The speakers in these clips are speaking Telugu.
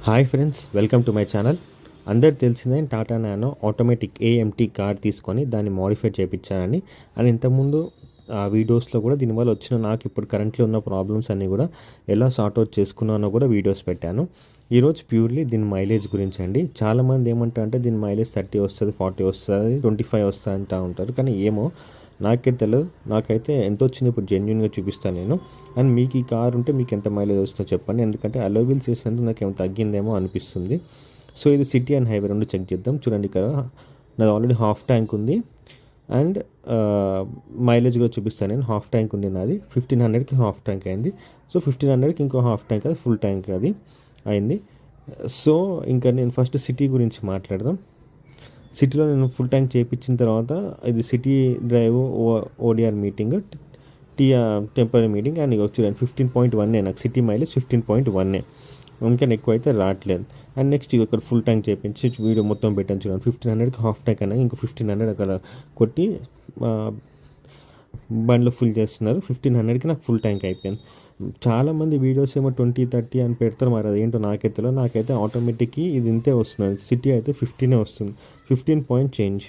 Hi friends, welcome to my channel. అందరు తెలిసిందే Tata nano automatic AMT car తీసుకొని దాన్ని మోడిఫై చేయించానని. అండ్ ఇంతకుముందు ఆ వీడియోస్లో కూడా దీనివల్ల వచ్చిన నాకు ఇప్పుడు కరెంట్లో ఉన్న ప్రాబ్లమ్స్ అన్నీ కూడా ఎలా సార్ట్ అవుట్ చేసుకున్నానో కూడా వీడియోస్ పెట్టాను. ఈరోజు ప్యూర్లీ దీని మైలేజ్ గురించి అండి. చాలామంది ఏమంటారు అంటే దీని మైలేజ్ 30 వస్తుంది, 40 వస్తుంది, 25 వస్తుంది అంటూ ఉంటారు. కానీ ఏమో నాకైతే తెలియదు. నాకైతే ఎంత వచ్చింది ఇప్పుడు జెన్యున్గా చూపిస్తాను నేను. అండ్ మీకు ఈ కార్ ఉంటే మీకు ఎంత మైలేజ్ వస్తుందో చెప్పండి. ఎందుకంటే అలోయ్ వీల్స్ చేసినందుకు నాకు ఏమో తగ్గిందేమో అనిపిస్తుంది. సో ఇది సిటీ అండ్ హైవే రెండు చెక్ చేద్దాం. చూడండి, ఇక్కడ నాది ఆల్రెడీ హాఫ్ ట్యాంక్ ఉంది అండ్ మైలేజ్ కూడా చూపిస్తాను నేను. హాఫ్ ట్యాంక్ ఉంది నాది. 1500కి హాఫ్ ట్యాంక్ అయింది. సో 1500కి ఇంకో హాఫ్ ట్యాంక్, అది ఫుల్ ట్యాంక్ అది అయింది. సో ఇంకా నేను ఫస్ట్ సిటీ గురించి మాట్లాడదాం. సిటీలో నేను ఫుల్ ట్యాంక్ చేయించిన తర్వాత ఇది city drive ODR meeting, temporary meeting and చూడండి 15.1 నాకు సిటీ మైలేజ్ 15.1. ఇంకా ఎక్కువ అయితే రావట్లేదు. అండ్ నెక్స్ట్ ఇక్కడ ఫుల్ ట్యాంక్ చేయించి వీడియో మొత్తం పెట్టాను. చూడండి 1500కి హాఫ్ ట్యాంక్ అయినా ఇంకో 1500 అక్కడ కొట్టి బండ్లో ఫుల్ చేస్తున్నారు. 1500కి నాకు ఫుల్ ట్యాంక్ అయిపోయింది. చాలామంది వీడియోస్ ఏమో 20, 30 అని పెడతారు. మరి అదేంటో నాకైతే నాకైతే ఆటోమేటిక్కి ఇది ఇంతే వస్తుంది. సిటీ అయితే 15 వస్తుంది, 15 పాయింట్ చేంజ్.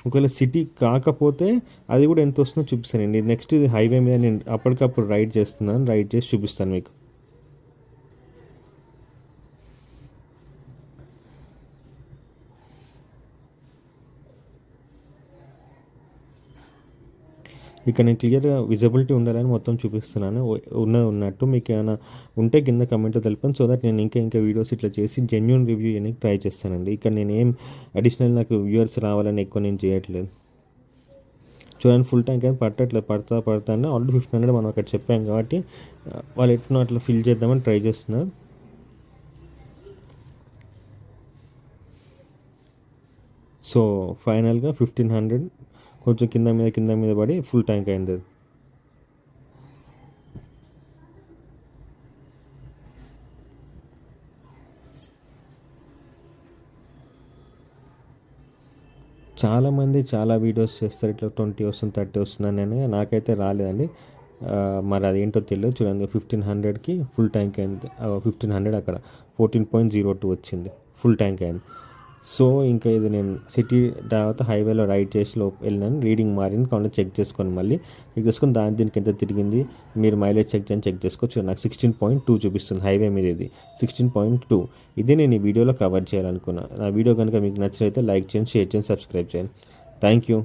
ఒకవేళ సిటీ కాకపోతే అది కూడా ఎంత వస్తుందో చూపిస్తానండి. నెక్స్ట్ ఇది హైవే మీద నేను అప్పటికప్పుడు రైడ్ చేస్తున్నాను, రైడ్ చేసి చూపిస్తాను మీకు. ఇక్కడ నేను క్లియర్గా విజిబిలిటీ ఉండాలని మొత్తం చూపిస్తున్నాను. ఉన్నట్టు మీకు ఏమైనా ఉంటే కింద కమెంట్లో తెలిపాను. సో దట్ నేను ఇంకా వీడియోస్ ఇట్లా చేసి జెన్యున్ రివ్యూ చేయడానికి ట్రై చేస్తానండి. ఇక్కడ నేను ఏం అడిషనల్ నాకు వ్యూవర్స్ రావాలని ఎక్కువ నేను చేయట్లేదు. చూడండి ఫుల్ ట్యాంక్ ఏం పట్టట్లేదు, పడతా అంటే ఆల్రెడీ 1500 మనం అక్కడ చెప్పాం కాబట్టి వాళ్ళు ఎట్లా అట్లా ఫిల్ చేద్దామని ట్రై చేస్తున్నారు. సో ఫైనల్గా 1500 కొంచెం కింద మీద పడి ఫుల్ ట్యాంక్ అయింది. అది చాలామంది చాలా వీడియోస్ చేస్తారు, ఇట్లా 20 వస్తుంది, 30 వస్తుందని. నాకైతే రాలేదండి. మరి అదేంటో తెలియదు. చూడండి 1500కి ఫుల్ ట్యాంక్ అయింది. 1500 అక్కడ 14.02 వచ్చింది, ఫుల్ ట్యాంక్ అయింది. సో ఇంకా ఇది నేను సిటీ తర్వాత హైవేలో రైడ్ చేసి వెళ్ళినాను. రీడింగ్ మారింది కాబట్టి చెక్ చేసుకొని మళ్ళీ చెక్ చేసుకొని దీనికి ఎంత తిరిగింది మీరు మైలేజ్ చెక్ చేసుకోవచ్చు. నాకు 16.2 చూపిస్తుంది హైవే మీద. ఇది 16.2. ఇది నేను ఈ వీడియోలో కవర్ చేయాలనుకున్నా. నా వీడియో కనుక మీకు నచ్చినట్లయితే లైక్ చేయండి, షేర్ చేయండి, సబ్స్క్రైబ్ చేయండి. Thank you.